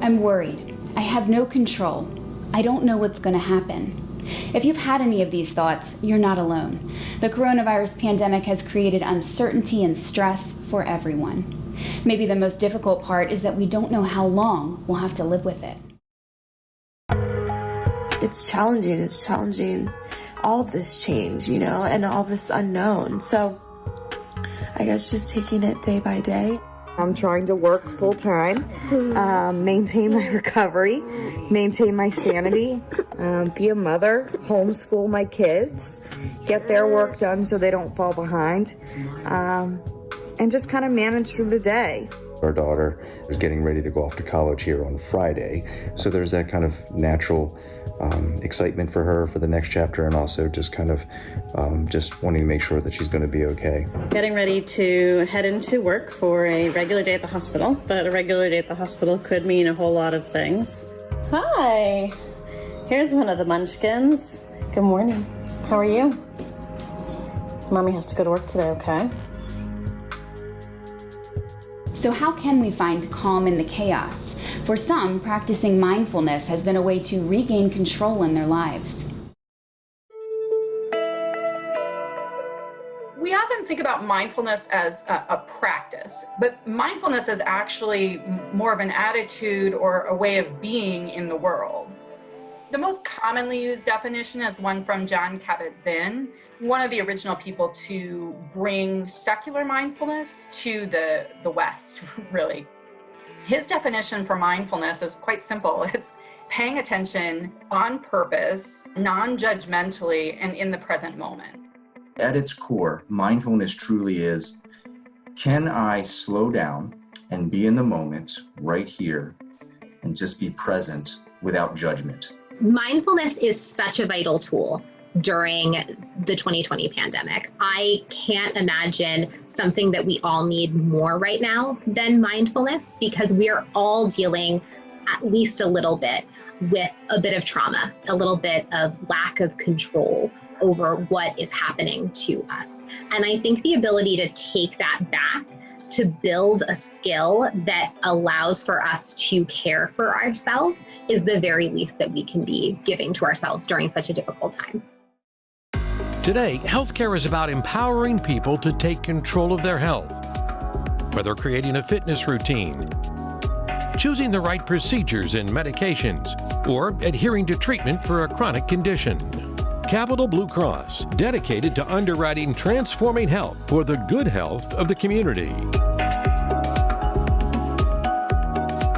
I'm worried. I have no control. I don't know what's going to happen. If you've had any of these thoughts, you're not alone. The coronavirus pandemic has created uncertainty and stress for everyone. Maybe the most difficult part is that we don't know how long we'll have to live with it. It's challenging. It's challenging, all of this change, and all this unknown. So I guess just taking it day by day. I'm trying to work full time, maintain my recovery, maintain my sanity, be a mother, homeschool my kids, get their work done so they don't fall behind, and just kind of manage through the day. Our daughter is getting ready to go off to college here on Friday, so there's that kind of natural excitement for her for the next chapter, and also just kind of just wanting to make sure that she's going to be okay. Getting ready to head into work for a regular day at the hospital, but a regular day at the hospital could mean a whole lot of things. Hi, here's one of the munchkins. Good morning. How are you? Mommy has to go to work today, okay? So how can we find calm in the chaos? For some, practicing mindfulness has been a way to regain control in their lives. We often think about mindfulness as a practice, but mindfulness is actually more of an attitude or a way of being in the world. The most commonly used definition is one from Jon Kabat-Zinn, one of the original people to bring secular mindfulness to the West, really. His definition for mindfulness is quite simple. It's paying attention on purpose, non-judgmentally, and in the present moment. At its core, mindfulness truly is, can I slow down and be in the moment right here and just be present without judgment? Mindfulness is such a vital tool during the 2020 pandemic. I can't imagine something that we all need more right now than mindfulness, because we are all dealing at least a little bit with a bit of trauma, a little bit of lack of control over what is happening to us. And I think the ability to take that back, to build a skill that allows for us to care for ourselves, is the very least that we can be giving to ourselves during such a difficult time. Today, healthcare is about empowering people to take control of their health. Whether creating a fitness routine, choosing the right procedures and medications, or adhering to treatment for a chronic condition. Capital Blue Cross, dedicated to underwriting transforming health for the good health of the community.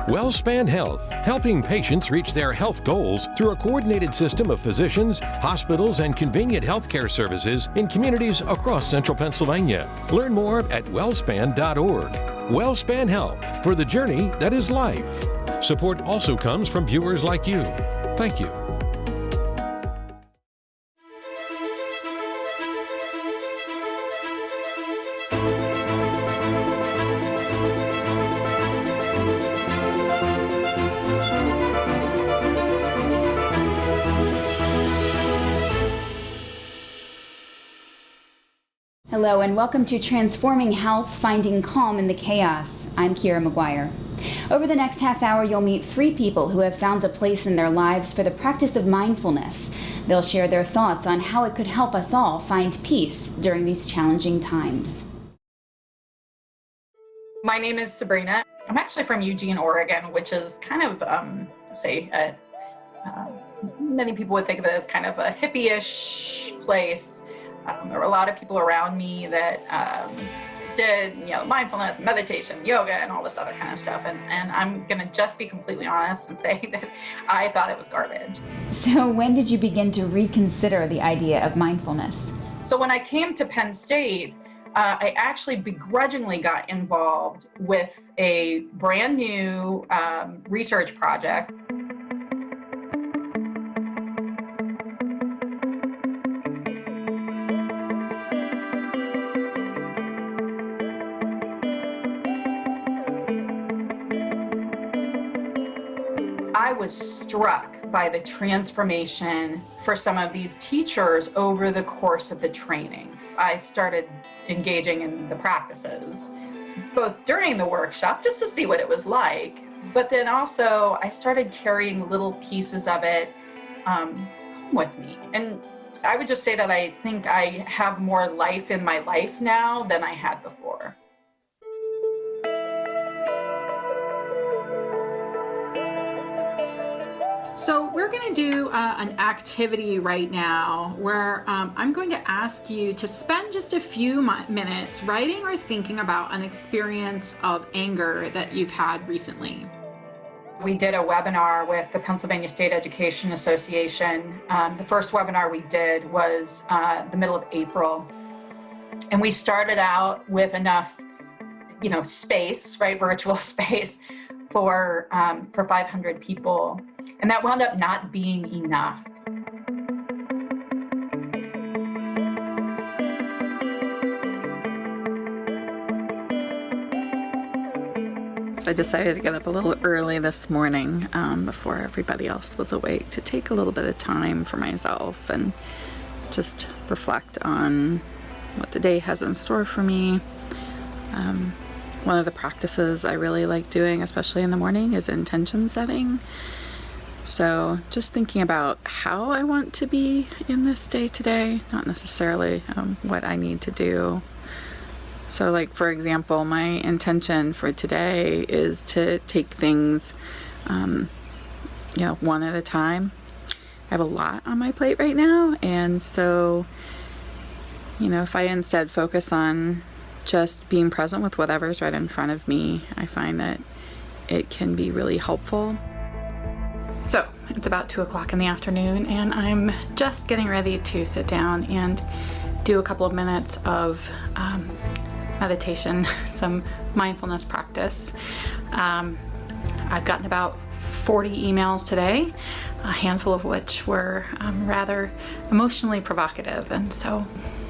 WellSpan Health, helping patients reach their health goals through a coordinated system of physicians, hospitals, and convenient healthcare services in communities across central Pennsylvania. Learn more at wellspan.org. WellSpan Health, for the journey that is life. Support also comes from viewers like you. Thank you. Hello and welcome to Transforming Health, Finding Calm in the Chaos. I'm Kira McGuire. Over the next half hour, you'll meet 3 people who have found a place in their lives for the practice of mindfulness. They'll share their thoughts on how it could help us all find peace during these challenging times. My name is Sabrina. I'm actually from Eugene, Oregon, which is kind of, many people would think of it as kind of a hippie-ish place. There were a lot of people around me that did, mindfulness, meditation, yoga, and all this other kind of stuff. And I'm going to just be completely honest and say that I thought it was garbage. So when did you begin to reconsider the idea of mindfulness? So when I came to Penn State, I actually begrudgingly got involved with a brand new research project. I was struck by the transformation for some of these teachers over the course of the training. I started engaging in the practices, both during the workshop, just to see what it was like, But then also I started carrying little pieces of it home with me. And I would just say that I think I have more life in my life now than I had before. So we're going to do an activity right now where I'm going to ask you to spend just a few minutes writing or thinking about an experience of anger that you've had recently. We did a webinar with the Pennsylvania State Education Association. The first webinar we did was the middle of April. And we started out with enough, space, right, virtual space for 500 people. And that wound up not being enough. I decided to get up a little early this morning before everybody else was awake to take a little bit of time for myself and just reflect on what the day has in store for me. One of the practices I really like doing, especially in the morning, is intention setting. So just thinking about how I want to be in this day today, not necessarily what I need to do. So like, for example, my intention for today is to take things, one at a time. I have a lot on my plate right now. And so, if I instead focus on just being present with whatever's right in front of me, I find that it can be really helpful. So it's about 2:00 in the afternoon and I'm just getting ready to sit down and do a couple of minutes of meditation, some mindfulness practice. I've gotten about 40 emails today, a handful of which were rather emotionally provocative. And so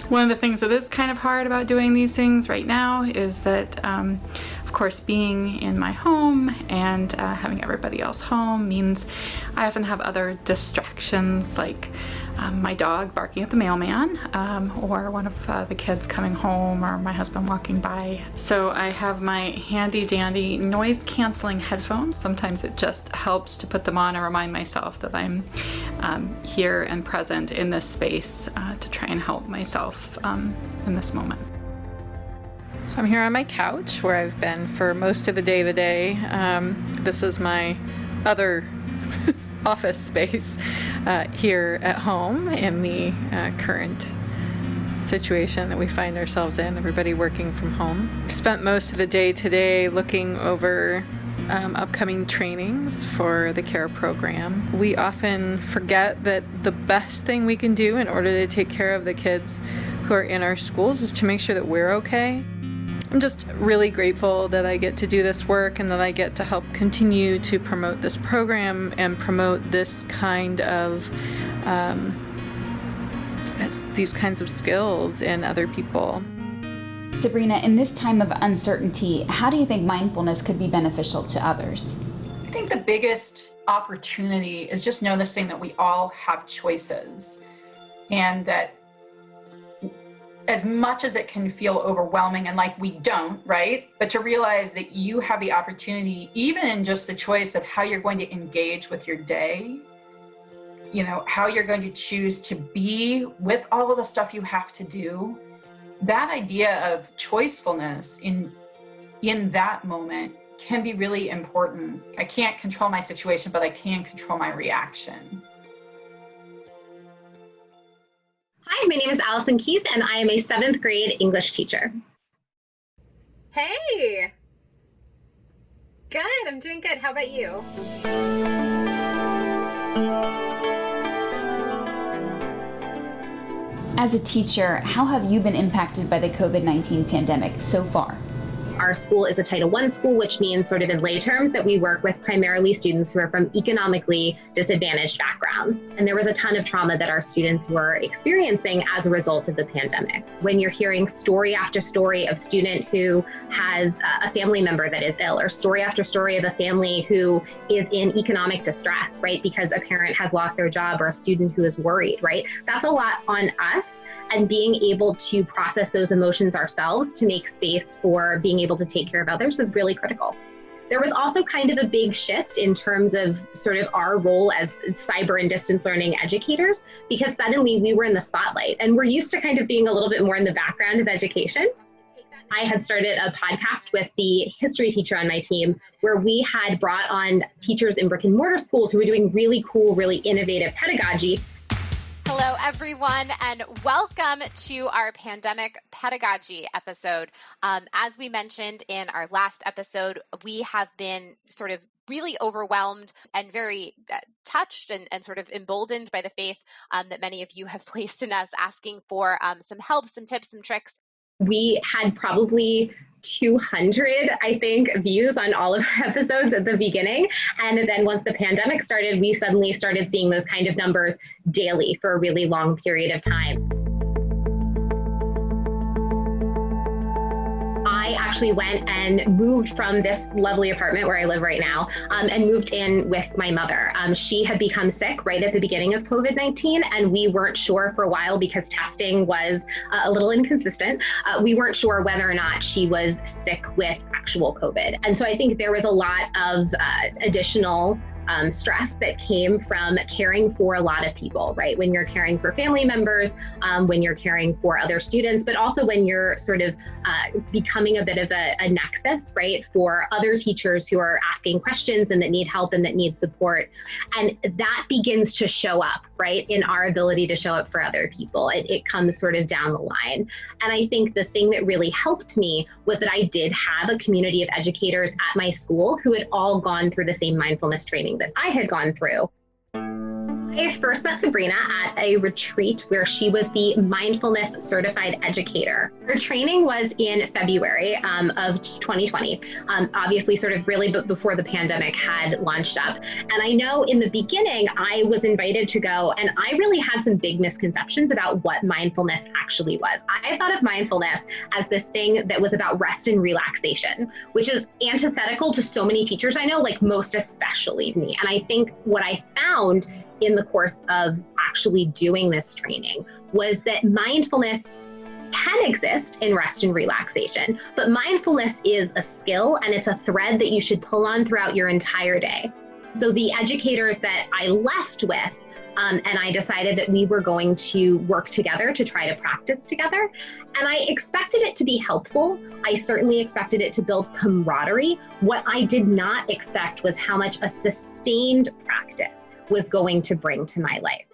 one of the things that is kind of hard about doing these things right now is that, of course, being in my home and having everybody else home means I often have other distractions, like my dog barking at the mailman, or one of the kids coming home, or my husband walking by. So I have my handy dandy noise canceling headphones. Sometimes it just helps to put them on and remind myself that I'm here and present in this space to try and help myself in this moment. So I'm here on my couch where I've been for most of the day today. This is my other office space here at home in the current situation that we find ourselves in, everybody working from home. Spent most of the day today looking over upcoming trainings for the CARE program. We often forget that the best thing we can do in order to take care of the kids who are in our schools is to make sure that we're okay. I'm just really grateful that I get to do this work and that I get to help continue to promote this program and promote this kind of these kinds of skills in other people. Sabrina, in this time of uncertainty, how do you think mindfulness could be beneficial to others? I think the biggest opportunity is just noticing that we all have choices, and that as much as it can feel overwhelming and like we don't, right? But to realize that you have the opportunity, even in just the choice of how you're going to engage with your day, how you're going to choose to be with all of the stuff you have to do. That idea of choicefulness in that moment can be really important. I can't control my situation, but I can control my reaction. Hi, my name is Allison Keith, and I am a 7th grade English teacher. Hey! Good, I'm doing good. How about you? As a teacher, how have you been impacted by the COVID-19 pandemic so far? Our school is a Title I school, which means sort of in lay terms that we work with primarily students who are from economically disadvantaged backgrounds. And there was a ton of trauma that our students were experiencing as a result of the pandemic. When you're hearing story after story of student who has a family member that is ill, or story after story of a family who is in economic distress, right? Because a parent has lost their job, or a student who is worried, right? That's a lot on us. And being able to process those emotions ourselves to make space for being able to take care of others is really critical. There was also kind of a big shift in terms of sort of our role as cyber and distance learning educators, because suddenly we were in the spotlight and we're used to kind of being a little bit more in the background of education. I had started a podcast with the history teacher on my team where we had brought on teachers in brick and mortar schools who were doing really cool, really innovative pedagogy. Hello, everyone, and welcome to our pandemic pedagogy episode. As we mentioned in our last episode, we have been sort of really overwhelmed and very touched and sort of emboldened by the faith that many of you have placed in us, asking for some help, some tips, some tricks. We had probably 200, I think, views on all of our episodes at the beginning. And then once the pandemic started, we suddenly started seeing those kind of numbers daily for a really long period of time. I actually went and moved from this lovely apartment where I live right now and moved in with my mother. She had become sick right at the beginning of COVID-19, and we weren't sure for a while because testing was a little inconsistent. We weren't sure whether or not she was sick with actual COVID. And so I think there was a lot of additional stress that came from caring for a lot of people, right? When you're caring for family members, when you're caring for other students, but also when you're sort of becoming a bit of a nexus, right? For other teachers who are asking questions and that need help and that need support. And that begins to show up, right? In our ability to show up for other people. It comes sort of down the line. And I think the thing that really helped me was that I did have a community of educators at my school who had all gone through the same mindfulness training that I had gone through. I first met Sabrina at a retreat where she was the mindfulness certified educator. Her training was in February of 2020, obviously sort of really before the pandemic had launched up. And I know in the beginning, I was invited to go, and I really had some big misconceptions about what mindfulness actually was. I thought of mindfulness as this thing that was about rest and relaxation, which is antithetical to so many teachers I know, like most especially me. And I think what I found in the course of actually doing this training was that mindfulness can exist in rest and relaxation, but mindfulness is a skill and it's a thread that you should pull on throughout your entire day. So the educators that I left with, and I decided that we were going to work together to try to practice together. And I expected it to be helpful. I certainly expected it to build camaraderie. What I did not expect was how much a sustained practice was going to bring to my life.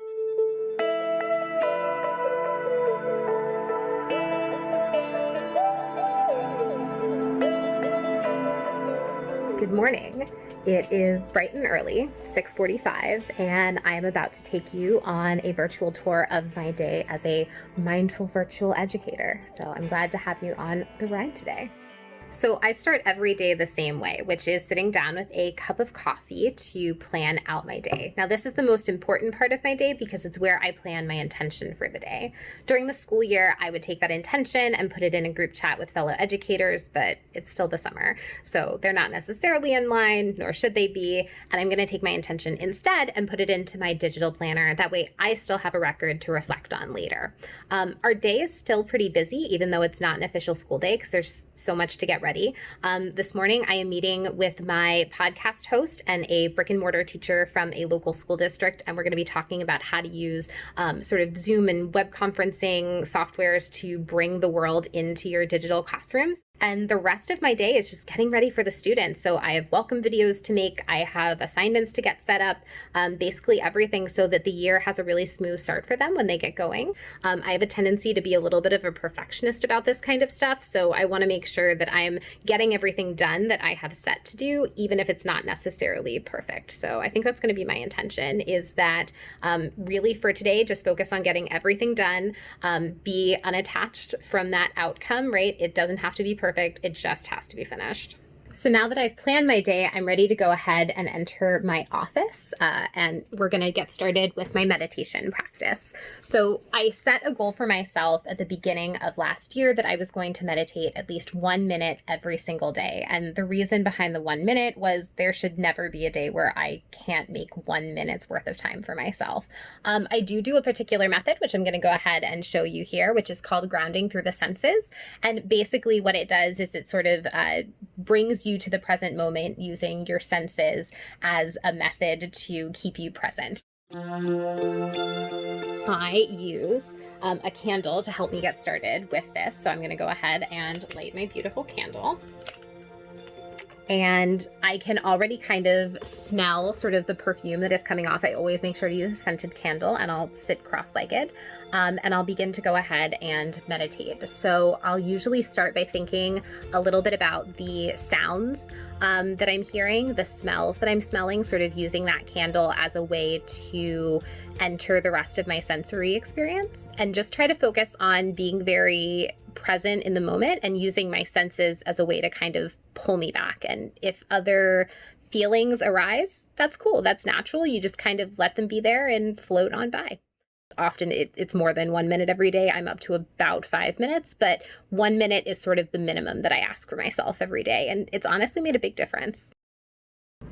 Good morning. It is bright and early, 6:45, and I am about to take you on a virtual tour of my day as a mindful virtual educator. So I'm glad to have you on the ride today. So I start every day the same way, which is sitting down with a cup of coffee to plan out my day. Now, this is the most important part of my day because it's where I plan my intention for the day. During the school year, I would take that intention and put it in a group chat with fellow educators, but it's still the summer. So they're not necessarily in line, nor should they be. And I'm going to take my intention instead and put it into my digital planner. That way I still have a record to reflect on later. Our day is still pretty busy, even though it's not an official school day because there's so much to get ready. This morning, I am meeting with my podcast host and a brick and mortar teacher from a local school district, and we're going to be talking about how to use sort of Zoom and web conferencing softwares to bring the world into your digital classrooms. And the rest of my day is just getting ready for the students. So I have welcome videos to make. I have assignments to get set up, basically everything so that the year has a really smooth start for them when they get going. I have a tendency to be a little bit of a perfectionist about this kind of stuff. So I want to make sure that I'm getting everything done that I have set to do, even if it's not necessarily perfect. So I think that's going to be my intention, is that really for today, just focus on getting everything done, be unattached from that outcome, right? It doesn't have to be perfect. It just has to be finished. So now that I've planned my day, I'm ready to go ahead and enter my office, and we're going to get started with my meditation practice. So I set a goal for myself at the beginning of last year that I was going to meditate at least 1 minute every single day. And the reason behind the 1 minute was there should never be a day where I can't make 1 minute's worth of time for myself. I do a particular method, which I'm going to go ahead and show you here, which is called grounding through the senses. And basically what it does is it sort of brings brings you to the present moment using your senses as a method to keep you present. I use a candle to help me get started with this. So I'm going to go ahead and light my beautiful candle. And I can already kind of smell sort of the perfume that is coming off. I always make sure to use a scented candle, and I'll sit cross-legged and I'll begin to go ahead and meditate. So I'll usually start by thinking a little bit about the sounds that I'm hearing, the smells that I'm smelling, sort of using that candle as a way to enter the rest of my sensory experience, and just try to focus on being very present in the moment and using my senses as a way to kind of pull me back. And if other feelings arise, that's cool. That's natural. You just kind of let them be there and float on by. Often it's more than 1 minute every day. I'm up to about 5 minutes, but 1 minute is sort of the minimum that I ask for myself every day. And it's honestly made a big difference.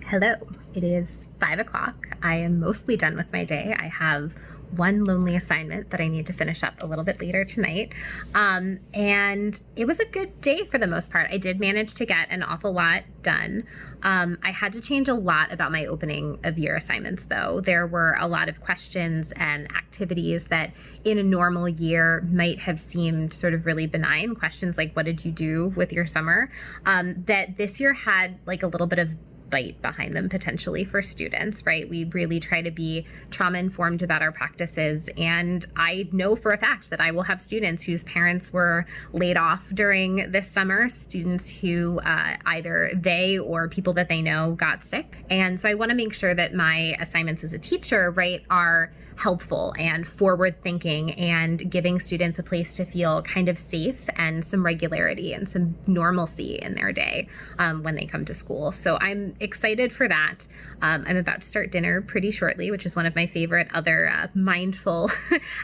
Hello, it is 5 o'clock. I am mostly done with my day. I have one lonely assignment that I need to finish up a little bit later tonight. And it was a good day for the most part. I did manage to get an awful lot done. I had to change a lot about my opening of year assignments, though. There were a lot of questions and activities that in a normal year might have seemed sort of really benign. Questions like, what did you do with your summer? That this year had like a little bit of bite behind them potentially for students, right? We really try to be trauma-informed about our practices. And I know for a fact that I will have students whose parents were laid off during this summer, students who either they or people that they know got sick. And so I want to make sure that my assignments as a teacher, right, are helpful and forward thinking and giving students a place to feel kind of safe and some regularity and some normalcy in their day when they come to school. So I'm excited for that. I'm about to start dinner pretty shortly, which is one of my favorite other mindful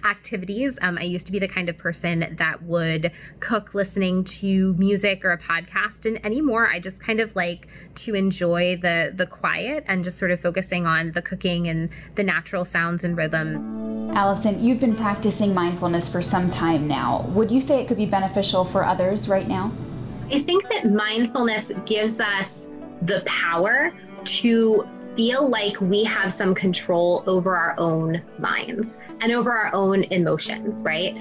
activities. I used to be the kind of person that would cook listening to music or a podcast, and anymore I just kind of like to enjoy the quiet and just sort of focusing on the cooking and the natural sounds and rhythms. Allison, you've been practicing mindfulness for some time now. Would you say it could be beneficial for others right now? I think that mindfulness gives us the power to feel like we have some control over our own minds and over our own emotions, right?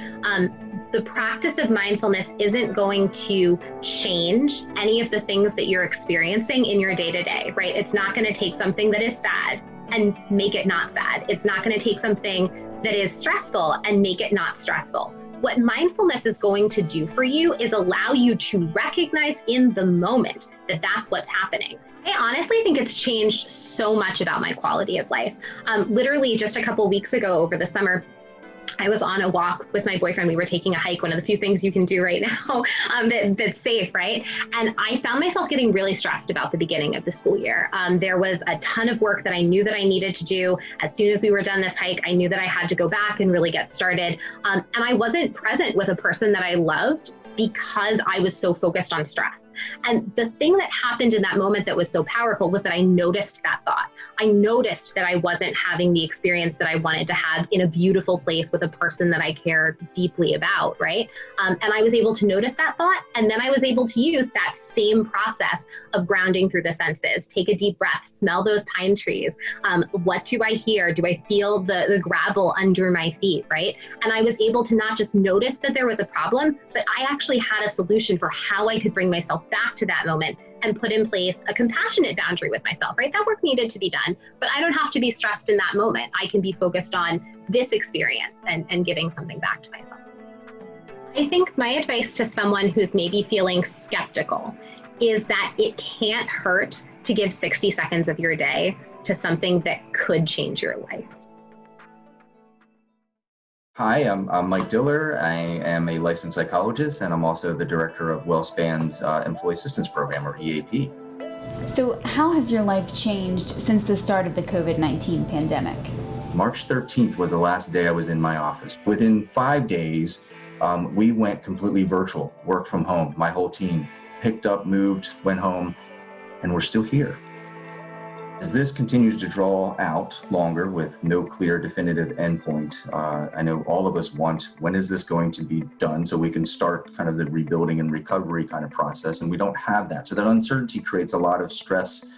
The practice of mindfulness isn't going to change any of the things that you're experiencing in your day-to-day, right? It's not going to take something that is sad and make it not sad. It's not going to take something that is stressful and make it not stressful. What mindfulness is going to do for you is allow you to recognize in the moment that that's what's happening. I honestly think it's changed so much about my quality of life. Literally just a couple weeks ago over the summer, I was on a walk with my boyfriend. We were taking a hike, one of the few things you can do right now that's safe, right? And I found myself getting really stressed about the beginning of the school year. There was a ton of work that I knew that I needed to do. As soon as we were done this hike, I knew that I had to go back and really get started. And I wasn't present with a person that I loved because I was so focused on stress. And the thing that happened in that moment that was so powerful was that I noticed that thought. I noticed that I wasn't having the experience that I wanted to have in a beautiful place with a person that I care deeply about, right? And I was able to notice that thought, and then I was able to use that same process of grounding through the senses. Take a deep breath, smell those pine trees. What do I hear? Do I feel the gravel under my feet, right? And I was able to not just notice that there was a problem, but I actually had a solution for how I could bring myself back to that moment and put in place a compassionate boundary with myself, right? That work needed to be done, but I don't have to be stressed in that moment. I can be focused on this experience and giving something back to myself. I think my advice to someone who's maybe feeling skeptical is that it can't hurt to give 60 seconds of your day to something that could change your life. Hi, I'm Mike Diller. I am a licensed psychologist, and I'm also the director of WellSpan's Employee Assistance Program, or EAP. So how has your life changed since the start of the COVID-19 pandemic? March 13th was the last day I was in my office. Within 5 days, we went completely virtual, work from home. My whole team picked up, moved, went home, and we're still here. As this continues to draw out longer with no clear definitive endpoint, I know all of us want, when is this going to be done so we can start kind of the rebuilding and recovery kind of process, and we don't have that. So that uncertainty creates a lot of stress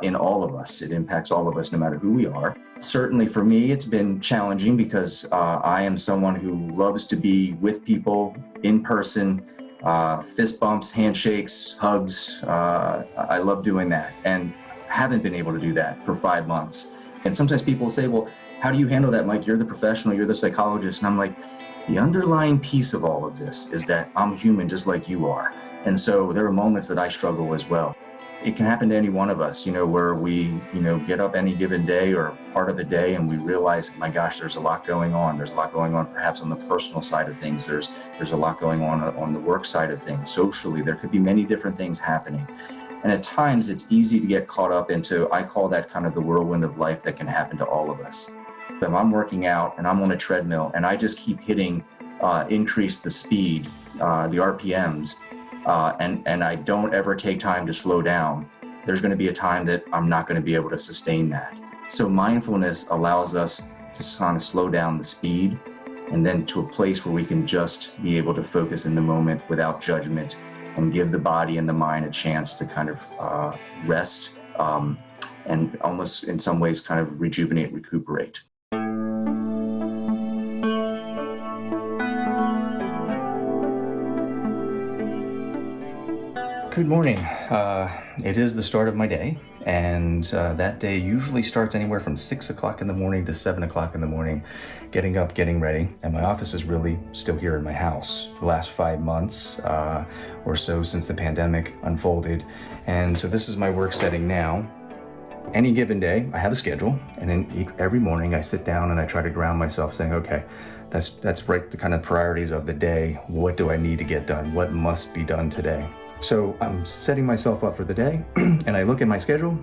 in all of us. It impacts all of us no matter who we are. Certainly for me, it's been challenging because I am someone who loves to be with people in person, fist bumps, handshakes, hugs. I love doing that. And haven't been able to do that for 5 months. And sometimes people say, well, how do you handle that, Mike? You're the professional, you're the psychologist. And I'm like, the underlying piece of all of this is that I'm human just like you are. And so there are moments that I struggle as well. It can happen to any one of us, where we, get up any given day or part of the day and we realize, my gosh, there's a lot going on. There's a lot going on perhaps on the personal side of things. There's a lot going on the work side of things. Socially, there could be many different things happening. And at times it's easy to get caught up into, I call that kind of the whirlwind of life that can happen to all of us. If I'm working out and I'm on a treadmill and I just keep hitting, increase the speed, the RPMs, and I don't ever take time to slow down, there's going to be a time that I'm not going to be able to sustain that. So mindfulness allows us to kind of slow down the speed and then to a place where we can just be able to focus in the moment without judgment and give the body and the mind a chance to kind of rest and almost in some ways kind of rejuvenate, recuperate. Good morning. It is the start of my day, and that day usually starts anywhere from 6 o'clock in the morning to 7 o'clock in the morning, getting up, getting ready. And my office is really still here in my house for the last 5 months or so since the pandemic unfolded. And so this is my work setting now. Any given day, I have a schedule, and then every morning I sit down and I try to ground myself saying, okay, that's right, the kind of priorities of the day. What do I need to get done? What must be done today? So I'm setting myself up for the day and I look at my schedule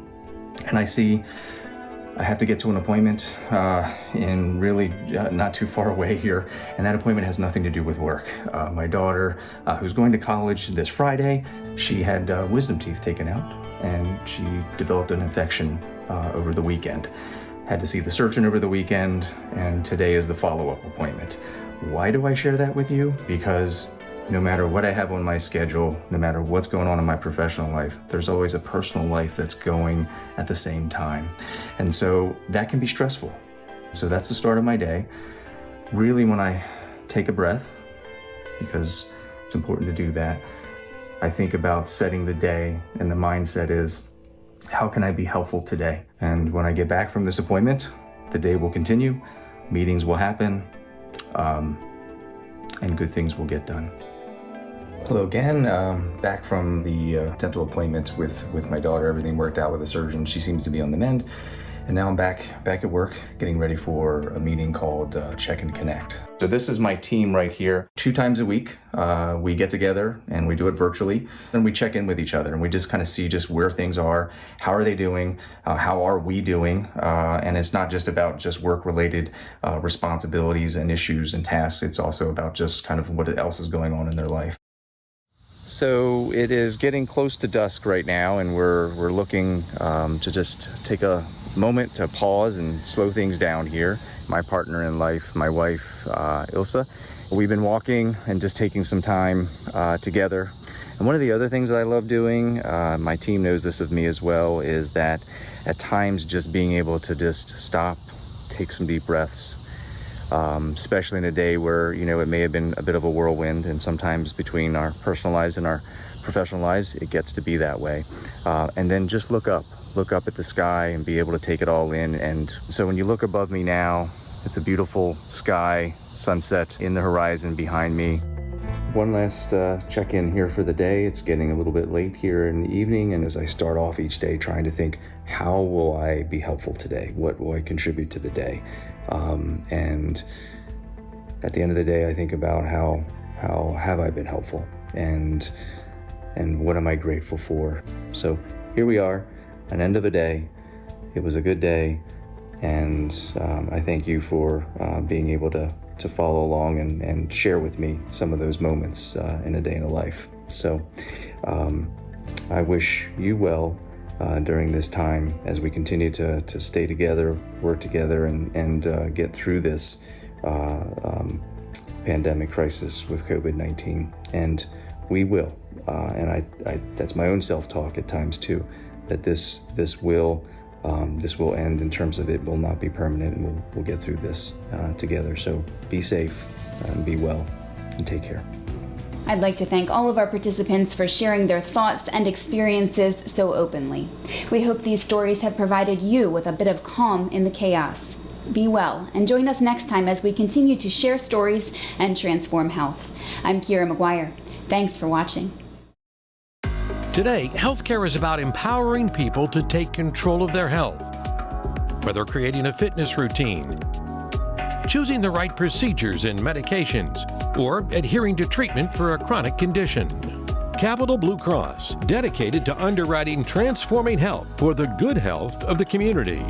and I see I have to get to an appointment in really not too far away here, and that appointment has nothing to do with work. My daughter, who's going to college this Friday, she had wisdom teeth taken out and she developed an infection over the weekend. Had to see the surgeon over the weekend, and today is the follow-up appointment. Why do I share that with you? Because no matter what I have on my schedule, no matter what's going on in my professional life, there's always a personal life that's going at the same time. And so that can be stressful. So that's the start of my day. Really, when I take a breath, because it's important to do that, I think about setting the day, and the mindset is, how can I be helpful today? And when I get back from this appointment, the day will continue, meetings will happen, and good things will get done. Hello again, back from the dental appointment with my daughter. Everything worked out with the surgeon. She seems to be on the mend. And now I'm back at work, getting ready for a meeting called Check and Connect. So this is my team right here. 2 times a week, we get together and we do it virtually, and we check in with each other and we just kind of see just where things are, how are they doing, how are we doing, and it's not just about just work-related responsibilities and issues and tasks. It's also about just kind of what else is going on in their life. So it is getting close to dusk right now, and we're looking to just take a moment to pause and slow things down here. My partner in life, my wife, Ilsa, we've been walking and just taking some time together. And one of the other things that I love doing, my team knows this of me as well, is that at times just being able to just stop, take some deep breaths, especially in a day where, it may have been a bit of a whirlwind, and sometimes between our personal lives and our professional lives, it gets to be that way. And then just look up at the sky and be able to take it all in. And so when you look above me now, it's a beautiful sky, sunset in the horizon behind me. One last check-in here for the day. It's getting a little bit late here in the evening, and as I start off each day trying to think, how will I be helpful today? What will I contribute to the day? And at the end of the day, I think about how have I been helpful, and what am I grateful for? So here we are, an end of a day. It was a good day, and I thank you for being able to follow along and share with me some of those moments in a day in a life. So I wish you well, during this time as we continue to stay together, work together, and get through this pandemic crisis with COVID-19. And we will. And I that's my own self-talk at times too, that this will end in terms of it will not be permanent, and we'll get through this together. So be safe, be well, and take care. I'd like to thank all of our participants for sharing their thoughts and experiences so openly. We hope these stories have provided you with a bit of calm in the chaos. Be well, and join us next time as we continue to share stories and transform health. I'm Kira McGuire. Thanks for watching. Today, healthcare is about empowering people to take control of their health. Whether creating a fitness routine, choosing the right procedures and medications, or adhering to treatment for a chronic condition. Capital Blue Cross, dedicated to underwriting transforming health for the good health of the community.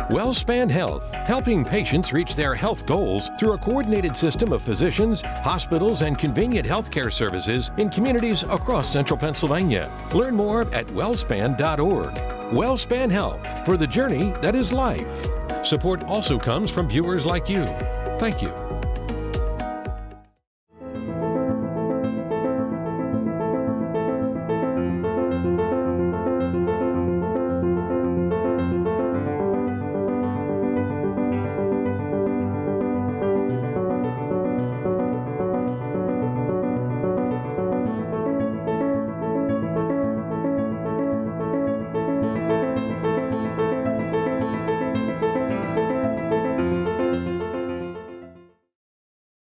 WellSpan Health, helping patients reach their health goals through a coordinated system of physicians, hospitals, and convenient healthcare services in communities across central Pennsylvania. Learn more at wellspan.org. WellSpan Health, for the journey that is life. Support also comes from viewers like you. Thank you.